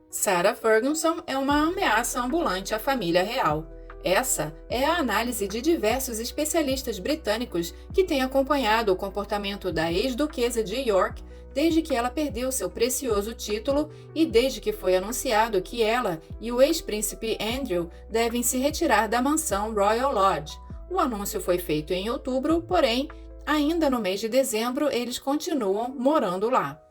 Sarah Ferguson é uma ameaça ambulante à família real. Essa é a análise de diversos especialistas britânicos que têm acompanhado o comportamento da ex-duquesa de York desde que ela perdeu seu precioso título e desde que foi anunciado que ela e o ex-príncipe Andrew devem se retirar da mansão Royal Lodge. O anúncio foi feito em outubro, porém, ainda no mês de dezembro eles continuam morando lá.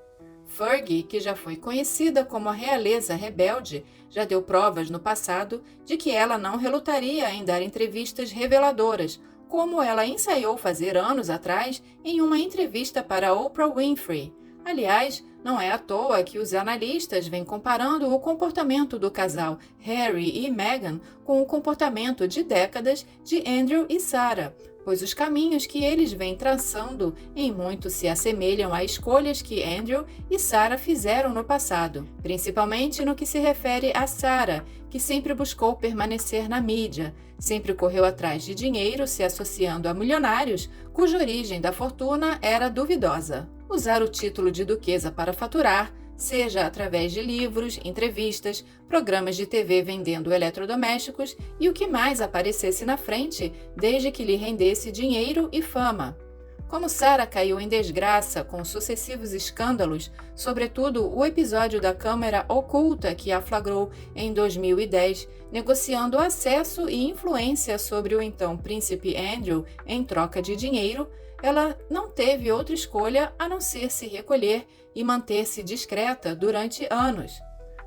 Fergie, que já foi conhecida como a realeza rebelde, já deu provas no passado de que ela não relutaria em dar entrevistas reveladoras, como ela ensaiou fazer anos atrás em uma entrevista para Oprah Winfrey. Aliás, não é à toa que os analistas vêm comparando o comportamento do casal Harry e Meghan com o comportamento de décadas de Andrew e Sarah, pois os caminhos que eles vêm traçando em muito se assemelham a escolhas que Andrew e Sarah fizeram no passado, principalmente no que se refere a Sarah, que sempre buscou permanecer na mídia, sempre correu atrás de dinheiro se associando a milionários cuja origem da fortuna era duvidosa. Usar o título de duquesa para faturar, seja através de livros, entrevistas, programas de TV vendendo eletrodomésticos e o que mais aparecesse na frente, desde que lhe rendesse dinheiro e fama. Como Sarah caiu em desgraça com sucessivos escândalos, sobretudo o episódio da câmera oculta que a flagrou em 2010, negociando acesso e influência sobre o então príncipe Andrew em troca de dinheiro, ela não teve outra escolha a não ser se recolher e manter-se discreta durante anos.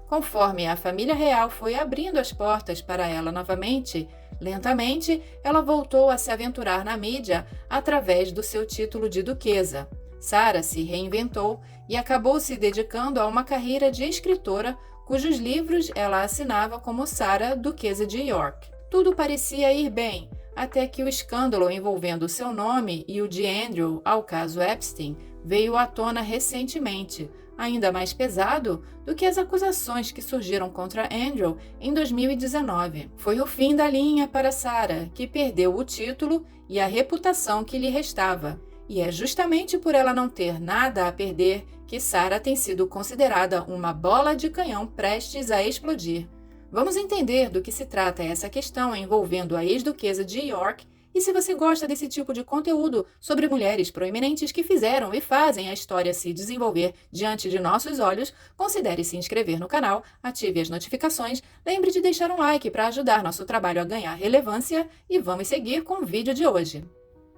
Conforme a família real foi abrindo as portas para ela novamente, lentamente ela voltou a se aventurar na mídia através do seu título de duquesa. Sarah se reinventou e acabou se dedicando a uma carreira de escritora, cujos livros ela assinava como Sarah, Duquesa de York. Tudo parecia ir bem, até que o escândalo envolvendo seu nome e o de Andrew ao caso Epstein veio à tona recentemente, ainda mais pesado do que as acusações que surgiram contra Andrew em 2019. Foi o fim da linha para Sarah, que perdeu o título e a reputação que lhe restava. E é justamente por ela não ter nada a perder que Sarah tem sido considerada uma bola de canhão prestes a explodir. Vamos entender do que se trata essa questão envolvendo a ex-duquesa de York e se você gosta desse tipo de conteúdo sobre mulheres proeminentes que fizeram e fazem a história se desenvolver diante de nossos olhos, considere se inscrever no canal, ative as notificações, lembre de deixar um like para ajudar nosso trabalho a ganhar relevância e vamos seguir com o vídeo de hoje.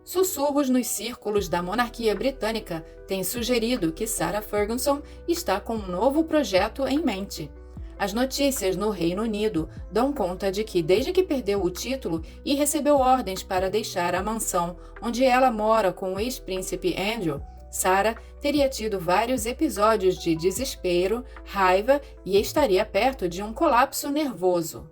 Sussurros nos círculos da monarquia britânica têm sugerido que Sarah Ferguson está com um novo projeto em mente. As notícias no Reino Unido dão conta de que, desde que perdeu o título e recebeu ordens para deixar a mansão onde ela mora com o ex-príncipe Andrew, Sarah teria tido vários episódios de desespero, raiva e estaria perto de um colapso nervoso.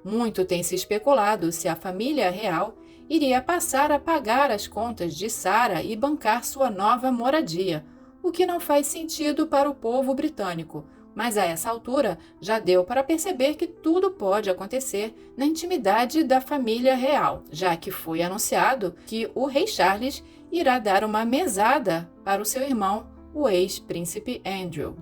Muito tem se especulado se a família real iria passar a pagar as contas de Sarah e bancar sua nova moradia, o que não faz sentido para o povo britânico. Mas a essa altura já deu para perceber que tudo pode acontecer na intimidade da família real, já que foi anunciado que o rei Charles irá dar uma mesada para o seu irmão, o ex-príncipe Andrew.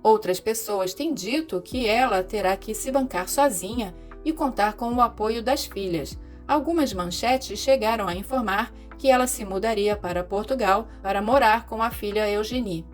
Outras pessoas têm dito que ela terá que se bancar sozinha e contar com o apoio das filhas. Algumas manchetes chegaram a informar que ela se mudaria para Portugal para morar com a filha Eugenie.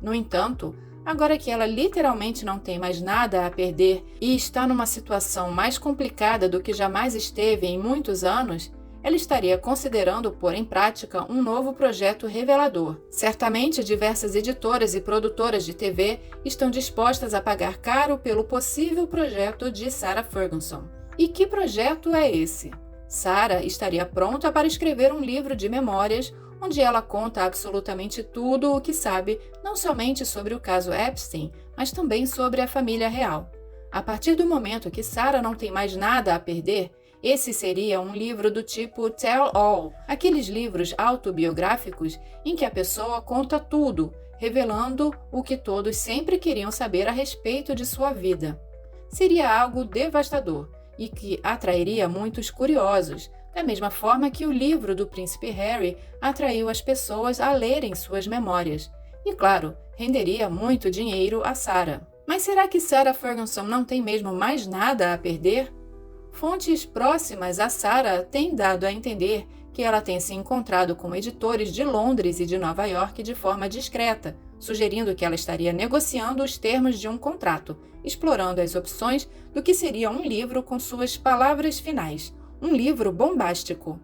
No entanto, agora que ela literalmente não tem mais nada a perder e está numa situação mais complicada do que jamais esteve em muitos anos, ela estaria considerando pôr em prática um novo projeto revelador. Certamente, diversas editoras e produtoras de TV estão dispostas a pagar caro pelo possível projeto de Sarah Ferguson. E que projeto é esse? Sarah estaria pronta para escrever um livro de memórias onde ela conta absolutamente tudo o que sabe, não somente sobre o caso Epstein, mas também sobre a família real. A partir do momento que Sarah não tem mais nada a perder, esse seria um livro do tipo Tell All, aqueles livros autobiográficos em que a pessoa conta tudo, revelando o que todos sempre queriam saber a respeito de sua vida. Seria algo devastador e que atrairia muitos curiosos, da mesma forma que o livro do príncipe Harry atraiu as pessoas a lerem suas memórias. E, claro, renderia muito dinheiro a Sarah. Mas será que Sarah Ferguson não tem mesmo mais nada a perder? Fontes próximas a Sarah têm dado a entender que ela tem se encontrado com editores de Londres e de Nova York de forma discreta, sugerindo que ela estaria negociando os termos de um contrato, explorando as opções do que seria um livro com suas palavras finais, um livro bombástico.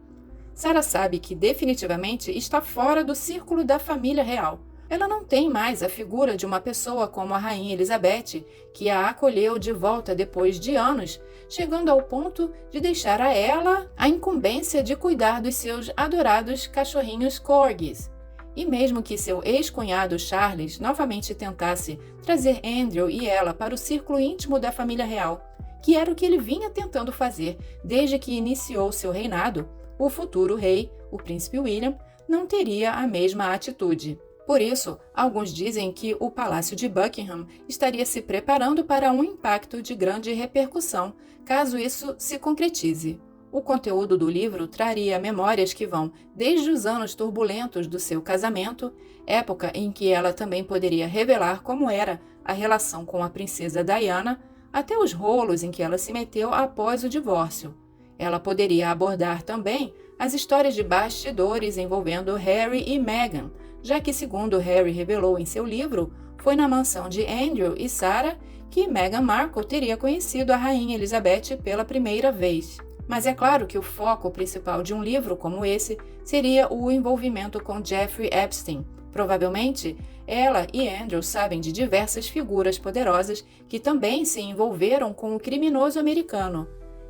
Sarah sabe que definitivamente está fora do círculo da família real. Ela não tem mais a figura de uma pessoa como a Rainha Elizabeth, que a acolheu de volta depois de anos, chegando ao ponto de deixar a ela a incumbência de cuidar dos seus adorados cachorrinhos corgis. E mesmo que seu ex-cunhado Charles novamente tentasse trazer Andrew e ela para o círculo íntimo da família real, que era o que ele vinha tentando fazer desde que iniciou seu reinado, o futuro rei, o príncipe William, não teria a mesma atitude. Por isso, alguns dizem que o Palácio de Buckingham estaria se preparando para um impacto de grande repercussão, caso isso se concretize. O conteúdo do livro traria memórias que vão desde os anos turbulentos do seu casamento, época em que ela também poderia revelar como era a relação com a princesa Diana, até os rolos em que ela se meteu após o divórcio. Ela poderia abordar também as histórias de bastidores envolvendo Harry e Meghan, já que, segundo Harry revelou em seu livro, foi na mansão de Andrew e Sarah que Meghan Markle teria conhecido a Rainha Elizabeth pela primeira vez. Mas é claro que o foco principal de um livro como esse seria o envolvimento com Jeffrey Epstein. Provavelmente, ela e Andrew sabem de diversas figuras poderosas que também se envolveram com o criminoso americano.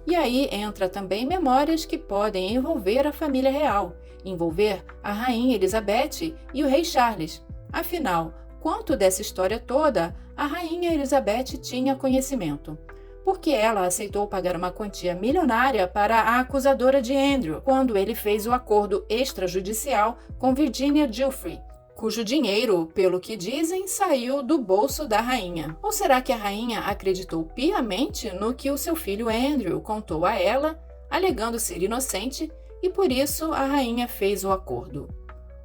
E aí entra também memórias que podem envolver a família real, envolver a Rainha Elizabeth e o Rei Charles. Afinal, quanto dessa história toda a Rainha Elizabeth tinha conhecimento? Porque ela aceitou pagar uma quantia milionária para a acusadora de Andrew quando ele fez o acordo extrajudicial com Virginia Giuffre, cujo dinheiro, pelo que dizem, saiu do bolso da rainha. Ou será que a rainha acreditou piamente no que o seu filho Andrew contou a ela, alegando ser inocente, e por isso a rainha fez o acordo?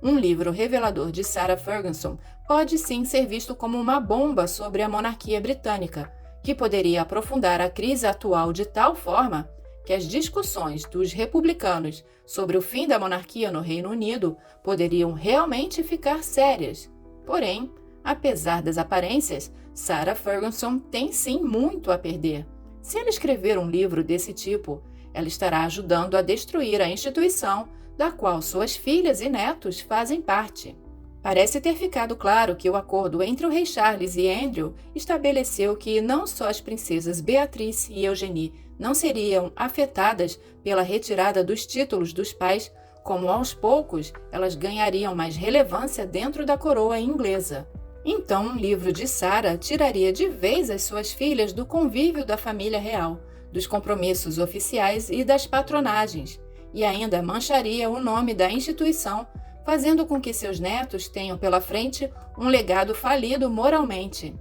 Um livro revelador de Sarah Ferguson pode sim ser visto como uma bomba sobre a monarquia britânica, que poderia aprofundar a crise atual de tal forma que as discussões dos republicanos sobre o fim da monarquia no Reino Unido poderiam realmente ficar sérias. Porém, apesar das aparências, Sarah Ferguson tem sim muito a perder. Se ela escrever um livro desse tipo, ela estará ajudando a destruir a instituição da qual suas filhas e netos fazem parte. Parece ter ficado claro que o acordo entre o rei Charles e Andrew estabeleceu que não só as princesas Beatriz e Eugenie não seriam afetadas pela retirada dos títulos dos pais, como aos poucos elas ganhariam mais relevância dentro da coroa inglesa. Então, um livro de Sarah tiraria de vez as suas filhas do convívio da família real, dos compromissos oficiais e das patronagens, e ainda mancharia o nome da instituição, fazendo com que seus netos tenham pela frente um legado falido moralmente.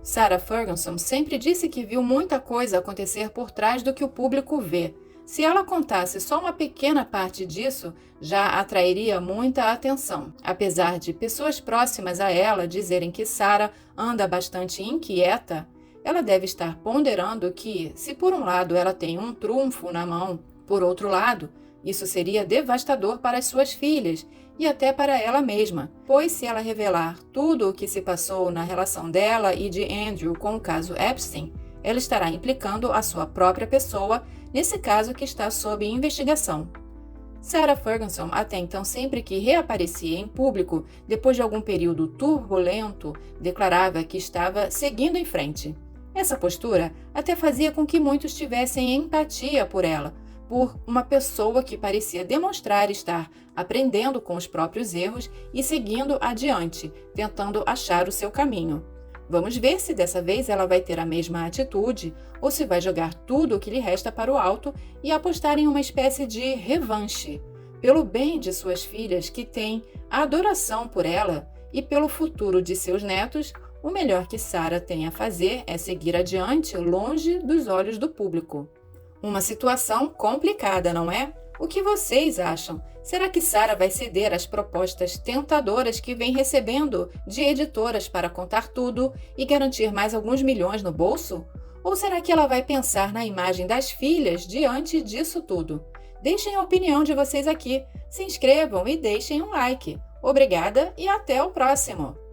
Sarah Ferguson sempre disse que viu muita coisa acontecer por trás do que o público vê. Se ela contasse só uma pequena parte disso, já atrairia muita atenção. Apesar de pessoas próximas a ela dizerem que Sarah anda bastante inquieta, ela deve estar ponderando que, se por um lado ela tem um trunfo na mão, por outro lado, isso seria devastador para as suas filhas e até para ela mesma, pois se ela revelar tudo o que se passou na relação dela e de Andrew com o caso Epstein, ela estará implicando a sua própria pessoa nesse caso que está sob investigação. Sarah Ferguson, até então sempre que reaparecia em público depois de algum período turbulento, declarava que estava seguindo em frente. Essa postura até fazia com que muitos tivessem empatia por ela, por uma pessoa que parecia demonstrar estar aprendendo com os próprios erros e seguindo adiante, tentando achar o seu caminho. Vamos ver se dessa vez ela vai ter a mesma atitude ou se vai jogar tudo o que lhe resta para o alto e apostar em uma espécie de revanche, pelo bem de suas filhas que têm adoração por ela e pelo futuro de seus netos. O melhor que Sarah tem a fazer é seguir adiante longe dos olhos do público. Uma situação complicada, não é? O que vocês acham? Será que Sarah vai ceder às propostas tentadoras que vem recebendo de editoras para contar tudo e garantir mais alguns milhões no bolso? Ou será que ela vai pensar na imagem das filhas diante disso tudo? Deixem a opinião de vocês aqui, se inscrevam e deixem um like. Obrigada e até o próximo!